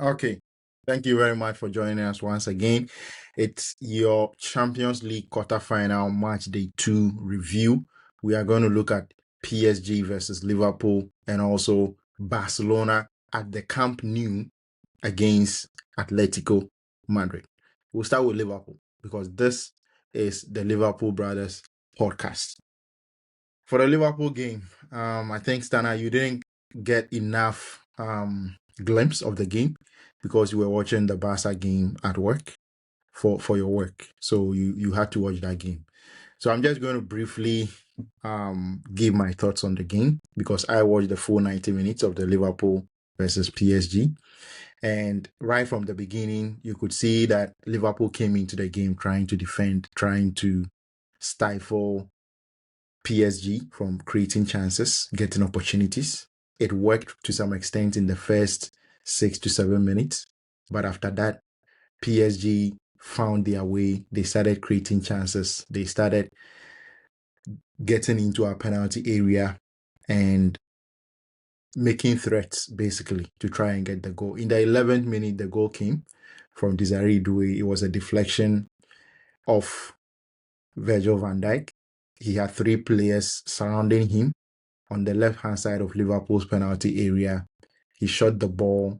Okay. Thank you very much for joining us once again. It's your Champions League quarterfinal match day 2 review. We are going to look at PSG versus Liverpool and also Barcelona at the Camp Nou against Atletico Madrid. We'll start with Liverpool because this is the Liverpool Brothers podcast. For the Liverpool game, I think, Stana, you didn't get enough glimpse of the game because you were watching the Barca game at work for your work. So you had to watch that game. So I'm just going to briefly give my thoughts on the game because I watched the full 90 minutes of the Liverpool versus PSG. And right from the beginning, you could see that Liverpool came into the game trying to defend, trying to stifle PSG from creating chances, getting opportunities. It worked to some extent in the first 6 to 7 minutes. But after that, PSG found their way. They started creating chances. They started getting into our penalty area and making threats, basically, to try and get the goal. In the 11th minute, the goal came from Desiree Doué. It was a deflection of Virgil van Dijk. He had 3 players surrounding him on the left-hand side of Liverpool's penalty area. He shot the ball.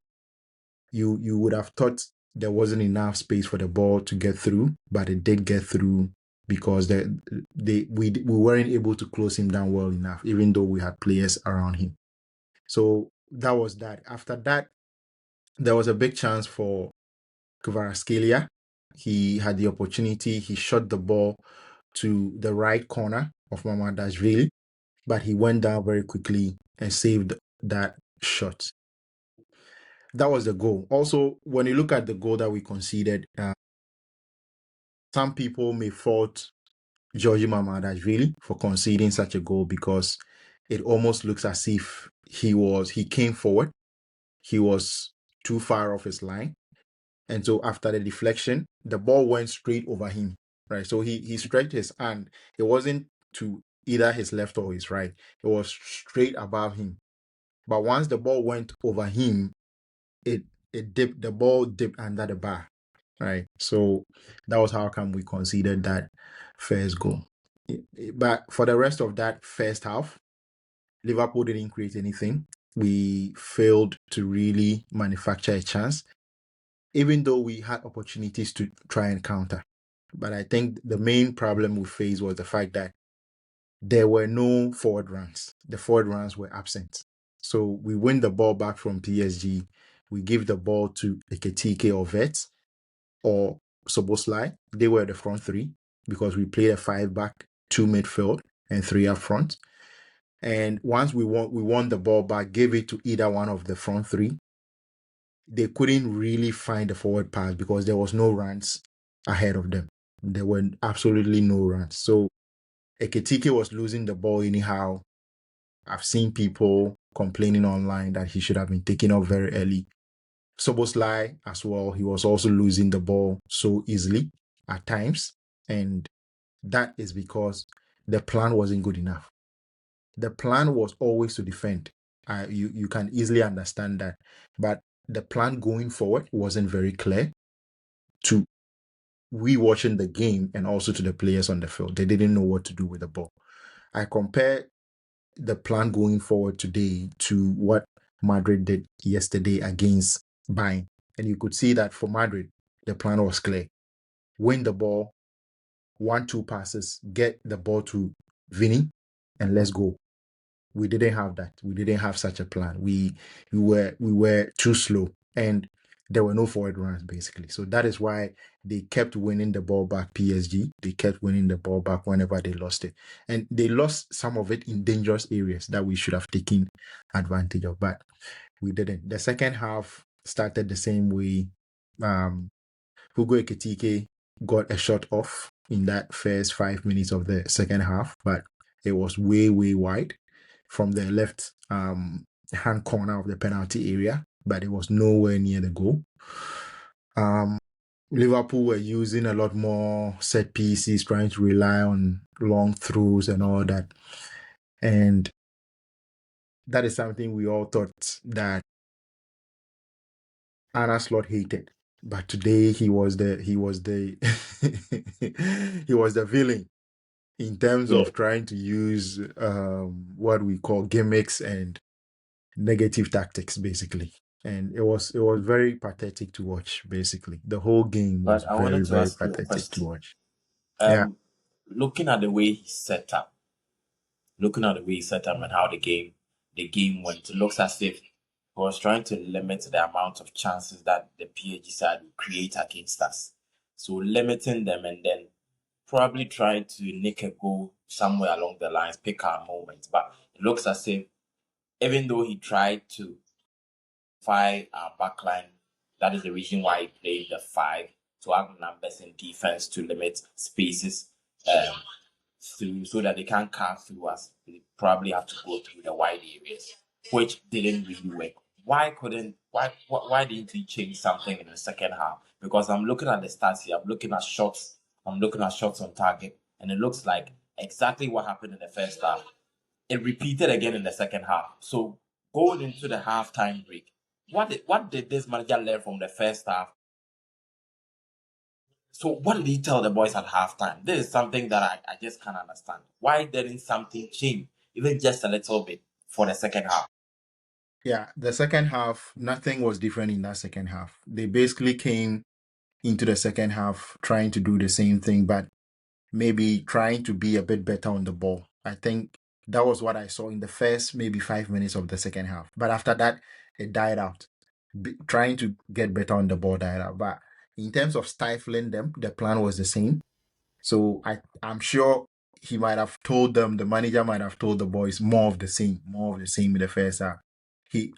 You would have thought there wasn't enough space for the ball to get through, but it did get through because we weren't able to close him down well enough, even though we had players around him. So that was that. After that, there was a big chance for Kvaratskhelia. He had the opportunity. He shot the ball to the right corner of Mamardashvili, but he went down very quickly and saved that shot. That was the goal. Also, when you look at the goal that we conceded, some people may fault Georgi Mamardashvili for conceding such a goal because it almost looks as if he came forward, he was too far off his line, and so after the deflection, the ball went straight over him. Right, so he stretched his hand. It wasn't to either his left or his right. It was straight above him. But once the ball went over him, it dipped, the ball dipped under the bar, right? So that was how come we conceded that first goal. But for the rest of that first half, Liverpool didn't create anything. We failed to really manufacture a chance, even though we had opportunities to try and counter. But I think the main problem we faced was the fact that there were no forward runs. The forward runs were absent. So we win the ball back from PSG. We give the ball to Ekitike or Vets or Soboslai. They were the front 3 because we played a 5-back, 2 midfield, and 3 up front. And once we won the ball back, gave it to either one of the front 3. They couldn't really find the forward pass because there was no runs ahead of them. There were absolutely no runs. So Ekitike was losing the ball anyhow. I've seen people complaining online that he should have been taken off very early. Soboslai as well, he was also losing the ball so easily at times. And that is because the plan wasn't good enough. The plan was always to defend. You can easily understand that. But the plan going forward wasn't very clear to we watching the game and also to the players on the field. They didn't know what to do with the ball. I compare the plan going forward today to what Madrid did yesterday against Bayern. And you could see that for Madrid, the plan was clear. Win the ball, 1-2 passes, get the ball to Vinny, and let's go. We didn't have that. We didn't have such a plan. We were too slow, and there were no forward runs basically. So that is why they kept winning the ball back. PSG, they kept winning the ball back whenever they lost it, and they lost some of it in dangerous areas that we should have taken advantage of, but we didn't. The second half started the same way. Hugo Ekitike got a shot off in that first 5 minutes of the second half, but it was way wide from the left hand corner of the penalty area, but it was nowhere near the goal. Liverpool were using a lot more set pieces, trying to rely on long throws and all that. And that is something we all thought that Arne Slot hated. But today he was the he was the villain in terms Yeah. of trying to use what we call gimmicks and negative tactics, basically. And it was very pathetic to watch. Basically, the whole game was But I very wanted to very ask you a pathetic to question. watch. Yeah, Um, looking at the way he set up, looking at the way he set up and how the game went, it looks as if he was trying to limit the amount of chances that the PSG side would create against us. So limiting them and then probably trying to nick a goal somewhere along the lines, pick our moments. But it looks as if even though he tried to fight our backline, that is the reason why he played the five to have numbers in defense to limit spaces. Um, so that they can't cut through us. They probably have to go through the wide areas, which didn't really work. Why didn't he change something in the second half? Because I'm looking at the stats here, I'm looking at shots on target, and it looks like exactly what happened in the first half. It repeated again in the second half. So going into the halftime break, what did this manager learn from the first half? So what did he tell the boys at halftime? This is something that I just can't understand. Why didn't something change, even just a little bit, for the second half? yeah. The second half, nothing was different in that second half. They basically came into the second half trying to do the same thing, but maybe trying to be a bit better on the ball. I think that was what I saw in the first maybe 5 minutes of the second half. But after that, it died out. Trying to get better on the ball died out. But in terms of stifling them, the plan was the same. So I'm sure he might have told them, the manager might have told the boys more of the same in the first half.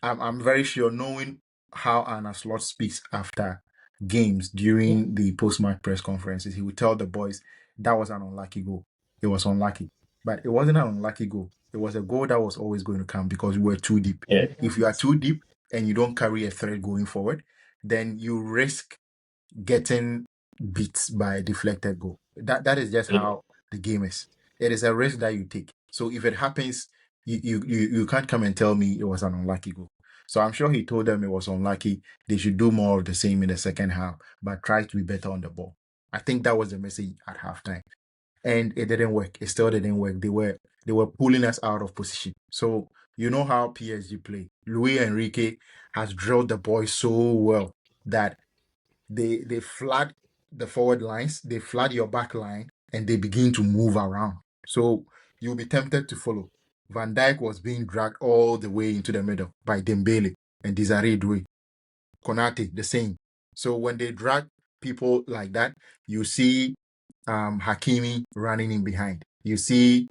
I'm very sure, knowing how Anna Slot speaks after games during the post-match press conferences, he would tell the boys that was an unlucky goal. It was unlucky, but it wasn't an unlucky goal. It was a goal that was always going to come because we were too deep. Yeah. If you are too deep and you don't carry a threat going forward, then you risk getting beat by a deflected goal. That is just Yeah. how the game is. It is a risk that you take. So if it happens, you can't come and tell me it was an unlucky goal. So I'm sure he told them it was unlucky. They should do more of the same in the second half, but try to be better on the ball. I think that was the message at halftime. And it didn't work. It still didn't work. They were pulling us out of position. So you know how PSG play. Luis Enrique has drilled the boys so well that they flood the forward lines, they flood your back line, and they begin to move around. So you'll be tempted to follow. Van Dijk was being dragged all the way into the middle by Dembele and Desiree Doué. Konate, the same. So when they drag people like that, you see Hakimi running in behind. You see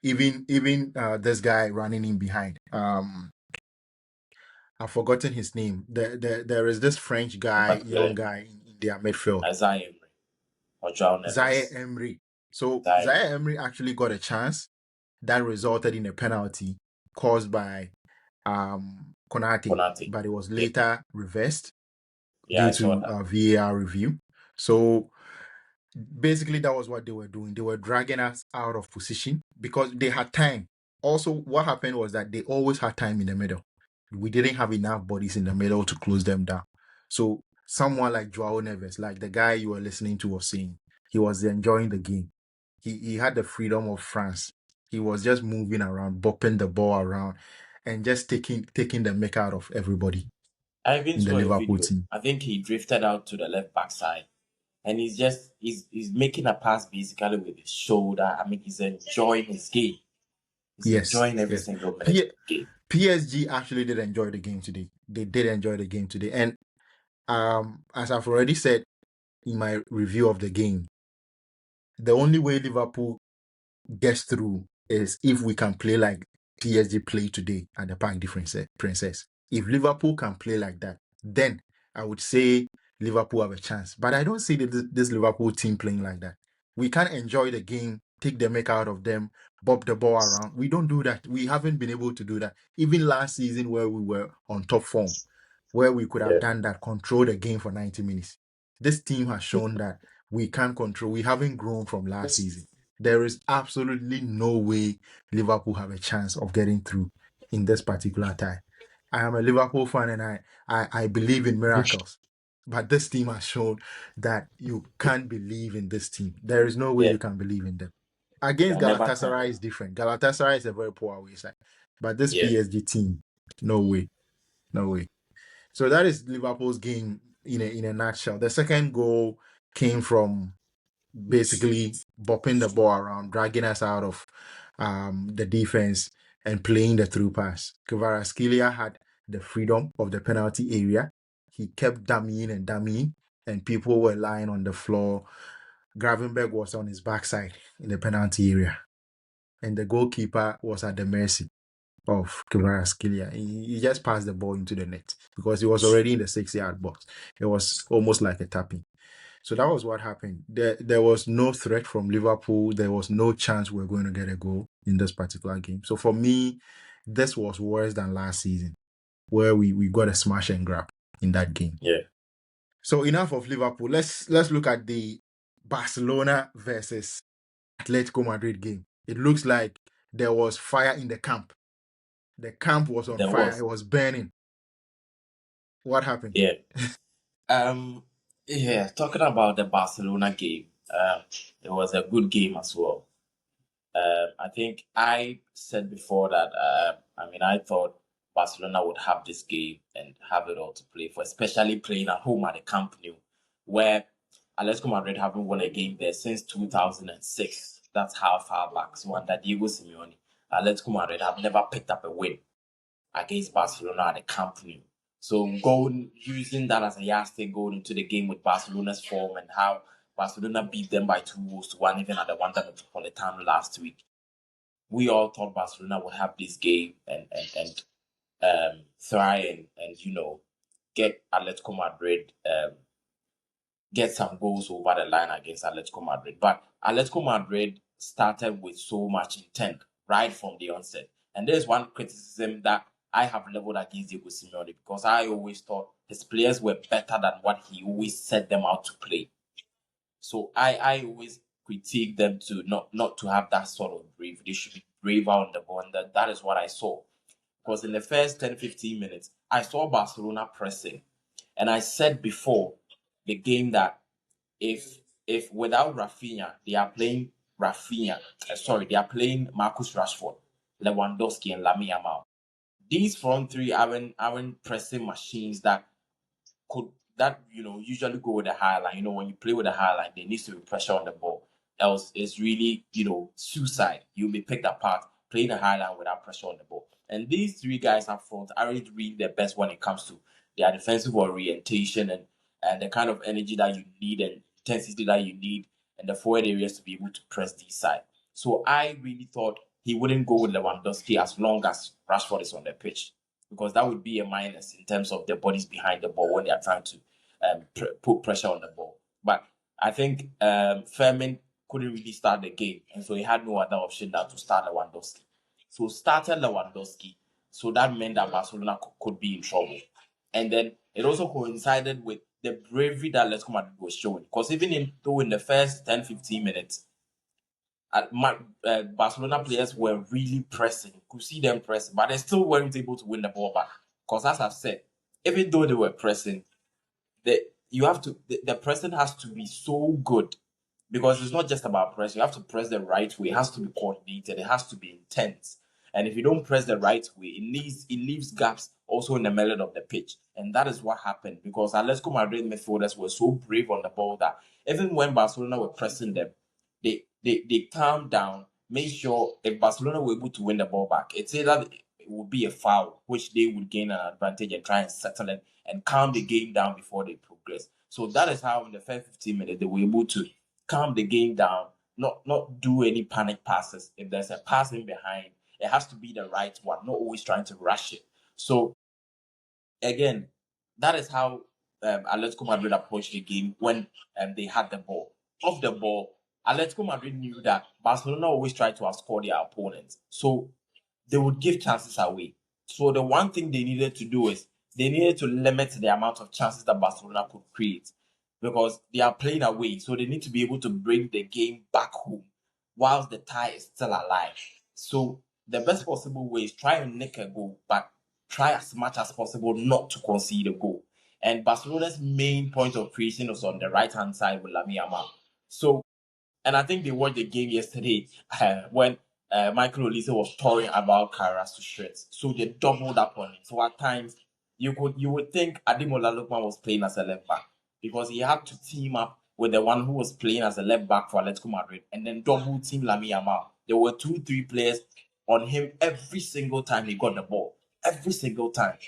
even this guy running in behind. I've forgotten his name. There is this French guy, young But guy in their midfield, Isaiah Emery or João Zaire Neves. Emery. So Isaiah Emery. Zaire Emery actually got a chance that resulted in a penalty caused by Konate, Konate. but it was Yeah. later reversed Yeah, due I saw to that. VAR review. So basically, that was what they were doing. They were dragging us out of position because they had time. Also, what happened was that they always had time in the middle. We didn't have enough bodies in the middle to close them down. So someone like Joao Neves, like the guy you were listening to was saying, he was enjoying the game. He had the freedom of France. He was just moving around, bopping the ball around, and just taking the mick out of everybody I even in the saw a Liverpool video. team. I think he drifted out to the left back side, and he's making a pass basically with his shoulder. I mean, he's enjoying his game. He's Yes, enjoying every yes. single minute of P- the game. PSG actually did enjoy the game today. They did enjoy the game today. And as I've already said in my review of the game, the only way Liverpool gets through is if we can play like PSG played today at the Parc des Princess. If Liverpool can play like that, then I would say Liverpool have a chance. But I don't see this Liverpool team playing like that. We can't enjoy the game, take the make out of them, bob the ball around. We don't do that. We haven't been able to do that. Even last season where we were on top form, where we could have Yeah. done that, control the game for 90 minutes. This team has shown that we can't control. We haven't grown from last season. There is absolutely no way Liverpool have a chance of getting through in this particular tie. I am a Liverpool fan, and I believe in miracles. But this team has shown that you can't believe in this team. There is no way Yeah, you can believe in them. they Against are never come. Galatasaray is different. Galatasaray is a very poor away side. But this Yeah, PSG team, no way. No way. So that is Liverpool's game in a nutshell. The second goal came from basically bopping the ball around, dragging us out of the defense and playing the through pass. Kvaratskhelia had the freedom of the penalty area. He kept dummying, and people were lying on the floor. Gravenberg was on his backside in the penalty area, and the goalkeeper was at the mercy of Kvaratskhelia. He just passed the ball into the net because he was already in the 6-yard box. It was almost like a tapping. So that was what happened. There was no threat from Liverpool. There was no chance we were going to get a goal in this particular game. So for me, this was worse than last season, where we got a smash and grab in that game. yeah. So enough of Liverpool. Let's look at the Barcelona versus Atletico Madrid game. It looks like there was fire in the camp. The camp was on There fire. was. It was burning. What happened? Yeah. Um. Yeah. Talking about the Barcelona game, it was a good game as well. I think I said before that. I thought Barcelona would have this game and have it all to play for, especially playing at home at the Camp Nou, where Atletico Madrid haven't won a game there since 2006. That's how far back. So under Diego Simeone, Atletico Madrid have never picked up a win against Barcelona at the Camp Nou. So going using that as a yardstick going into the game with Barcelona's form and how Barcelona beat them by 2-1 even at the Wanda Metropolitano last week. We all thought Barcelona would have this game and try and get Atletico Madrid get some goals over the line against Atletico Madrid. But Atletico Madrid started with so much intent right from the onset. And there's one criticism that I have leveled against Diego Simeone because I always thought his players were better than what he always set them out to play. So I always critique them to not to have that sort of brave. They should be braver on the ball. And that is what I saw. Because in the first 10-15 minutes, I saw Barcelona pressing. And I said before the game that if without Rafinha, they are playing they are playing Marcus Rashford, Lewandowski, and Lamine Yamal. These front three aren't pressing machines could usually go with the high line. When you play with the high line, there needs to be pressure on the ball. Else it's really, suicide. You'll be picked apart playing the high line without pressure on the ball. And these three guys up front aren't really the best when it comes to their defensive orientation and the kind of energy that you need and intensity that you need in the forward areas to be able to press these side. So I really thought he wouldn't go with Lewandowski as long as Rashford is on the pitch because that would be a minus in terms of the bodies behind the ball when they are trying to put pressure on the ball. But I think Fermin couldn't really start the game, and so he had no other option than to start Lewandowski. So started Lewandowski, so that meant that Barcelona could be in trouble. And then it also coincided with the bravery that Atletico Madrid was showing. Because even though in the first 10-15 minutes, Barcelona players were really pressing. You could see them pressing, but they still weren't able to win the ball back. Because as I've said, even though they were pressing, the pressing has to be so good because it's not just about press. You have to press the right way. It has to be coordinated. It has to be intense. And if you don't press the right way, it leaves gaps also in the middle of the pitch. And that is what happened because Atletico Madrid midfielders were so brave on the ball that even when Barcelona were pressing them, they calmed down, made sure if Barcelona were able to win the ball back, it's either it would be a foul, which they would gain an advantage and try and settle it and calm the game down before they progress. So that is how in the first 15 minutes they were able to calm the game down, not do any panic passes. If there's a pass in behind, it has to be the right one, not always trying to rush it. So again, that is how Atletico Madrid approached the game when they had the ball. Off the ball, Atletico Madrid knew that Barcelona always tried to outscore their opponents. So they would give chances away. So the one thing they needed to do is they needed to limit the amount of chances that Barcelona could create because they are playing away. So they need to be able to bring the game back home whilst the tie is still alive. So the best possible way is try and nick a goal, but try as much as possible not to concede a goal. And Barcelona's main point of creation was on the right-hand side with Lamine Yamal. So, and I think they watched the game yesterday when Michael Olise was touring about Kairas to shreds. So they doubled up on him. So at times you would think Ademola Lookman was playing as a left back because he had to team up with the one who was playing as a left back for Atletico Madrid and then double team Lamine Yamal. There were 2-3 players on him every single time he got the ball. Every single time.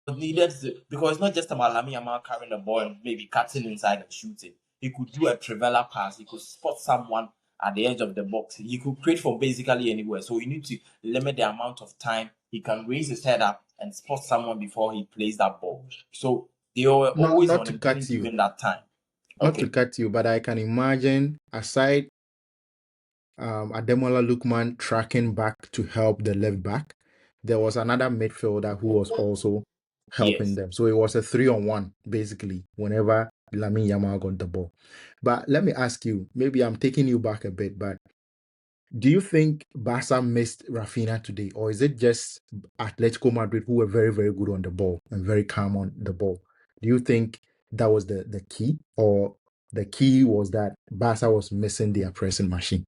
Needed to, because it's not just about Lamine Yamal carrying the ball and maybe cutting inside and shooting. He could do a Trivela pass. He could spot someone at the edge of the box. He could create from basically anywhere. So you need to limit the amount of time he can raise his head up and spot someone before he plays that ball. So they were Not always not on to him, cut couldn't give you, him that time. not to Okay. cut you, but I can imagine aside Ademola Lookman tracking back to help the left back, there was another midfielder who was also helping Yes. them. So it was a 3-on-1 basically whenever Lamine Yamal got the ball. But let me ask you, maybe I'm taking you back a bit, but do you think Barca missed Rafinha today, or is it just Atletico Madrid who were very, very good on the ball and very calm on the ball? Do you think that was the key, or the key was that Barca was missing their pressing machine?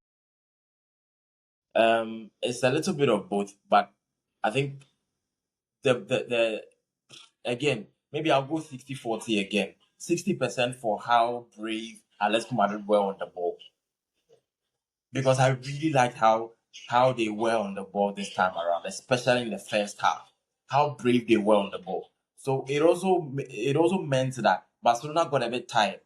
It's a little bit of both, but I think the again, maybe I'll go 60-40 again. 60% for how brave Atletico Madrid were on the ball. Because I really liked how they were on the ball this time around, especially in the first half. How brave they were on the ball. So it also meant that Barcelona got a bit tired,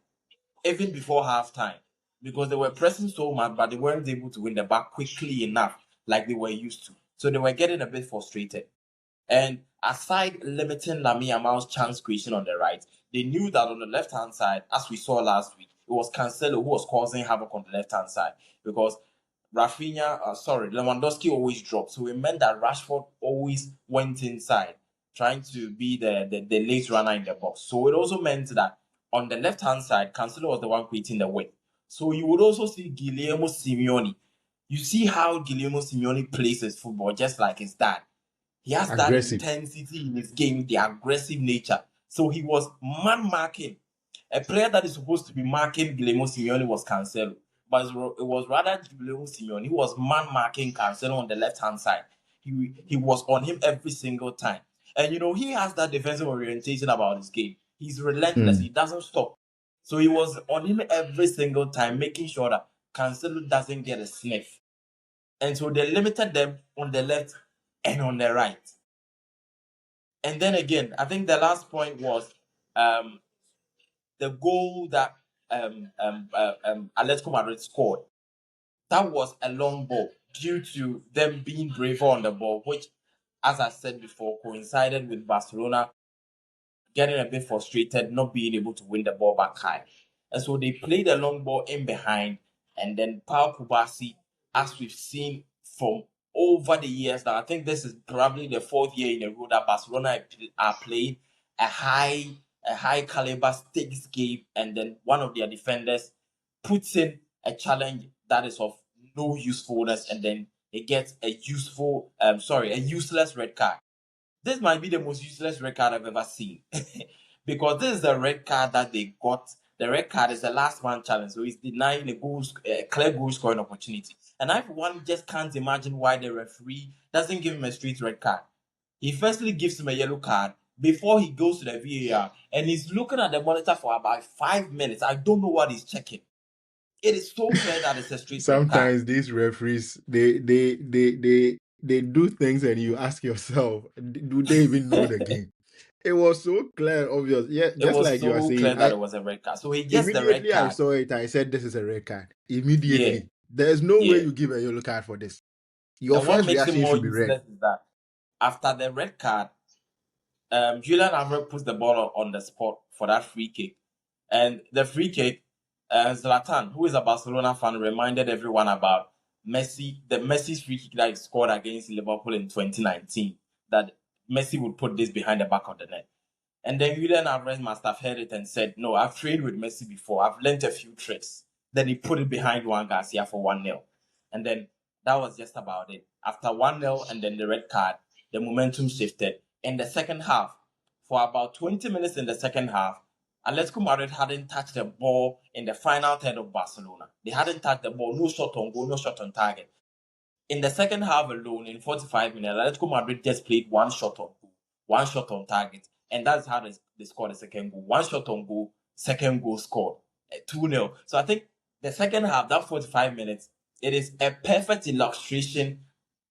even before halftime. Because they were pressing so much, but they weren't able to win the back quickly enough like they were used to. So they were getting a bit frustrated. And aside limiting Lamine Yamal's chance creation on the right, they knew that on the left hand side, as we saw last week, it was Cancelo who was causing havoc on the left hand side because Lewandowski always dropped. So it meant that Rashford always went inside, trying to be the late runner in the box. So it also meant that on the left hand side, Cancelo was the one creating the width. So you would also see Guillermo Simeone. You see how Guillermo Simeone plays his football just like his dad. He has that Aggressive. intensity in his game, the aggressive nature. So he was man marking. A player that is supposed to be marking Guillermo Simeone was Cancelo. But it was rather Guillermo Simeone. He was man marking Cancelo on the left hand side. He was on him every single time. And he has that defensive orientation about his game. He's relentless. Hmm. He doesn't stop. So he was on him every single time, making sure that Cancelo doesn't get a sniff. And so they limited them on the left and on the right. And then again, I think the last point was um, the goal that Atletico Madrid scored. That was a long ball due to them being braver on the ball, which, as I said before, coincided with Barcelona getting a bit frustrated, not being able to win the ball back high. And so they played a long ball in behind, and then Pau Kubasi, as we've seen from over the years now, I think this is probably the fourth year in a row that Barcelona are playing a high, a high caliber stakes game, and then one of their defenders puts in a challenge that is of no usefulness, and then he gets a useless red card. This might be the most useless red card I've ever seen. Because this is the red card that they got. The red card is the last man challenge, so he's denying a clear goal scoring opportunity. And I, for one, just can't imagine why the referee doesn't give him a straight red card. He firstly gives him a yellow card before he goes to the VAR, and he's looking at the monitor for about 5 minutes. I don't know what he's checking. It is so clear that it's a straight red card. Sometimes these referees they do things and you ask yourself, do they even know the game? It was so clear, obvious. Yeah, It just was like you are so saying. clear that I it was a red card. So he gets the red immediately I card. saw it. I said, "This is a red card." Yeah, Immediately, there's no way yeah. you give a yellow card for this. Your And what first makes it reaction more should be red. useless is that after the red card, Julian Alvarez puts the ball on the spot for that free kick. And the free kick, Zlatan, who is a Barcelona fan, reminded everyone about Messi's free kick that he scored against Liverpool in 2019, that Messi would put this behind the back of the net. And then Julian Alvarez must have heard it and said, "No, I've trained with Messi before. I've learned a few tricks." Then he put it behind Juan Garcia for 1-0. And then that was just about it. After 1-0 and then the red card, the momentum shifted. in the second half, for about 20 minutes in the second half, Atletico Madrid hadn't touched the ball in the final third of Barcelona. They hadn't touched the ball, no shot on goal, no shot on target. In the second half alone, in 45 minutes, Atletico Madrid just played one shot on goal, one shot on target, and that's how they scored the second goal. One shot on goal, second goal scored, 2-0. So I think the second half, that 45 minutes, it is a perfect illustration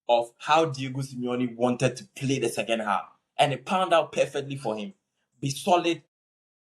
of how Diego Simeone wanted to play the second half. And it panned out perfectly for him. Be solid,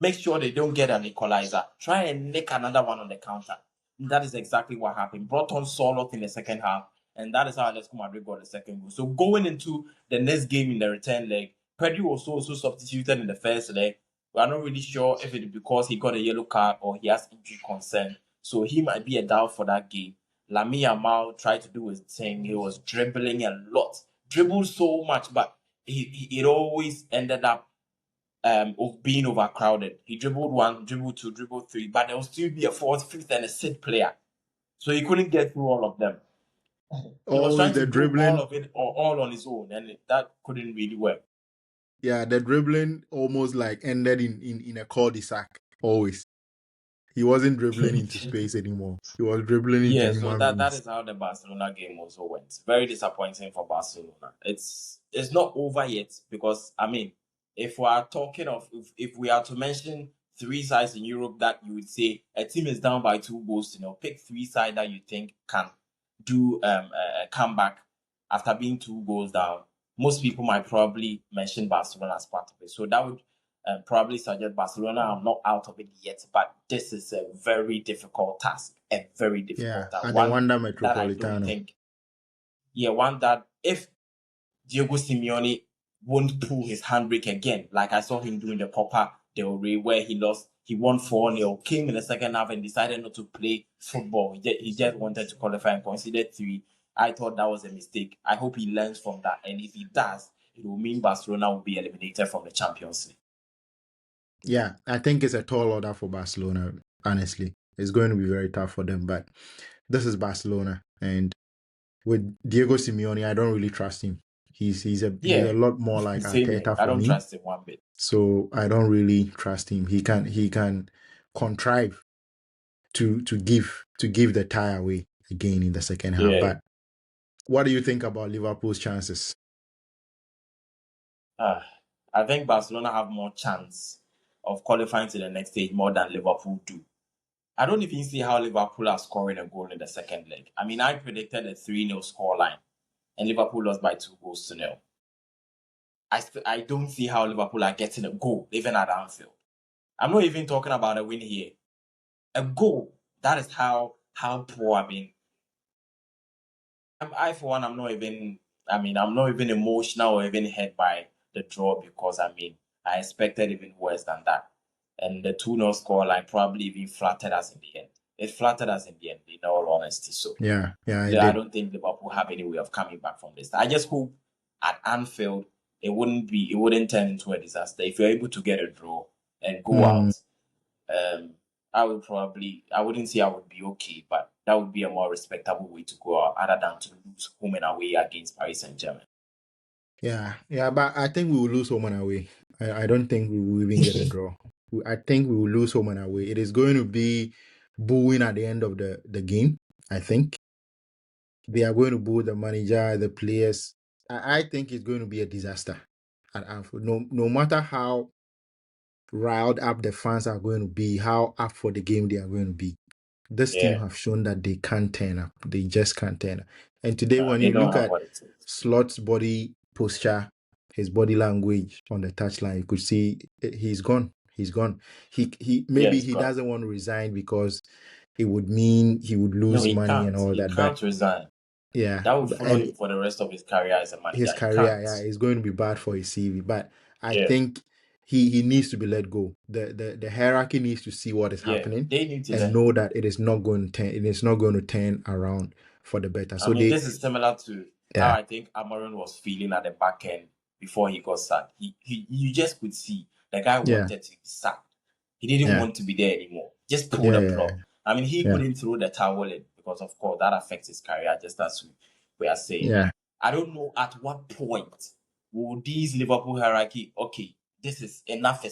make sure they don't get an equalizer, try and nick another one on the counter. And that is exactly what happened. Brought on Soloth in the second half, and that is how Atletico Madrid got the second goal. So going into the next game in the return leg, Pedri was also substituted in the first leg. We are not really sure if it is because he got a yellow card or he has injury concern. So he might be a doubt for that game. Lamine Yamal tried to do his thing. He was dribbling a lot, dribbled so much, but it always ended up of being overcrowded. He dribbled one, dribbled two, dribbled three, but there will still be a fourth, fifth, and a sixth player. So he couldn't get through all of them. He was Always trying to the do all dribbling. of it all on his own, and that couldn't really work. Yeah, the dribbling almost like ended in a cul-de-sac. Always. He wasn't dribbling into space anymore. He was dribbling into Yeah, so human that beings. is how the Barcelona game also went. Very disappointing for Barcelona. It's not over yet because I mean, if we are talking of if we are to mention three sides in Europe that you would say a team is down by 2 goals, pick three sides that you think can do a comeback after being 2 goals down. Most people might probably mention Barcelona as part of it. So that would probably suggest Barcelona are not out of it yet, but this is a very difficult task, a very difficult task. At the One Wanda that I don't Metropolitano. think, one that if Diego Simeone won't pull his handbrake again, like I saw him doing the Copa del Rey where he won 4-0, came in the second half and decided not to play football. He just wanted to qualify and considered 3. I thought that was a mistake. I hope he learns from that. And if he does, it will mean Barcelona will be eliminated from the Champions League. Yeah, I think it's a tall order for Barcelona, honestly. It's going to be very tough for them, but this is Barcelona. And with Diego Simeone, I don't really trust him. He's a lot more like Same here. Arteta I for don't me. trust him one bit. So I don't really trust him. He can contrive to give the tie away again in the second half. Yeah. But what do you think about Liverpool's chances? I think Barcelona have more chance of qualifying to the next stage more than Liverpool do. I don't even see how Liverpool are scoring a goal in the second leg. I mean, I predicted a 3-0 scoreline, and Liverpool lost by 2-0. I don't see how Liverpool are getting a goal, even at Anfield. I'm not even talking about a win here. A goal. That is how poor I've been. I, for one, I'm not even emotional or even hurt by the draw because, I I expected even worse than that. And the 2-0 scoreline probably even flattered us in the end. It flattered us in the end, in all honesty. So, Yeah, I did. don't think Liverpool have any way of coming back from this. I just hope at Anfield it wouldn't turn into a disaster. If you're able to get a draw and go out, I wouldn't say I would be okay, but that would be a more respectable way to go out other than to lose home and away against Paris Saint-Germain. Yeah, but I think we will lose home and away. I don't think we will even get a draw. I think we will lose home and away. It is going to be booing at the end of the game, I think. They are going to boo the manager, the players. I think it's going to be a disaster at Anfield. No matter how riled up the fans are going to be, how up for the game they are going to be. This team have shown that they can't turn up. They just can't turn up. And today, when They you don't look have at what it is. Slot's body posture, his body language on the touchline, you could see he's gone. He's gone. He maybe he doesn't want to resign because it would mean he would lose money and all that. He can't resign. Yeah, that would follow him for the rest of his career as a manager. His career, is going to be bad for his CV. But I think he needs to be let go. The hierarchy needs to see what is happening they need to and know that it is not going to turn around for the better. So this is similar to how I think Amorim was feeling at the back end before he got sacked. You just could see the guy wanted to be sacked. He didn't want to be there anymore. Just pull the plug. I mean, he couldn't throw the towel in because, of course, that affects his career, just as we are saying. Yeah. I don't know at what point will these Liverpool hierarchy, okay, this is enough,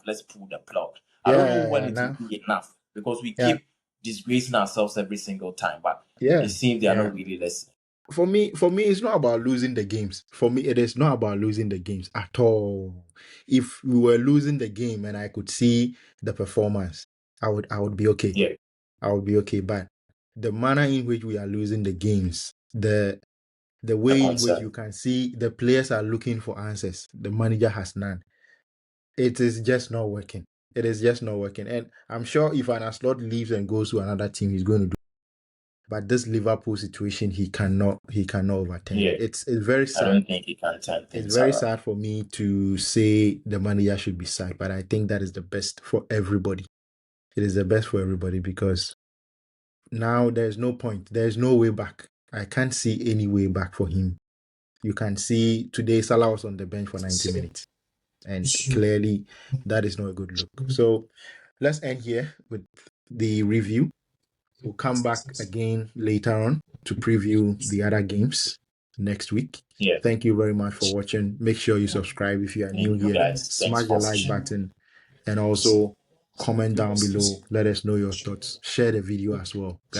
let's pull the plug. I don't know when Yeah, it will now, be enough because we yeah, keep disgracing ourselves every single time, but yeah, it seems they are yeah. not really listening. For me, it's not about losing the games. For me, it is not about losing the games at all. If we were losing the game and I could see the performance, I would be okay. Yeah, I would be okay. But the manner in which we are losing the games, the a way in which you concern. can see the players are looking for answers, the manager has none. It is just not working. It is just not working. And I'm sure if an Ancelotti leaves and goes to another team, he's going to do. But this Liverpool situation, he cannot overturn Yeah, it. It's very I sad. don't think he can turn It's things very around. sad for me to say the manager should be sacked, but I think that is the best for everybody. It is the best for everybody because now there's no point. There's no way back. I can't see any way back for him. You can see today Salah was on the bench for 90 minutes, and clearly that is not a good look. So let's end here with the review. We'll come back again later on to preview the other games next week. Yeah, Thank you very much for watching. Make sure you subscribe if you are new thank you here. guys. Thanks Smash the for like watching. button and also comment down below. Let us know your thoughts. Share the video as well, guys.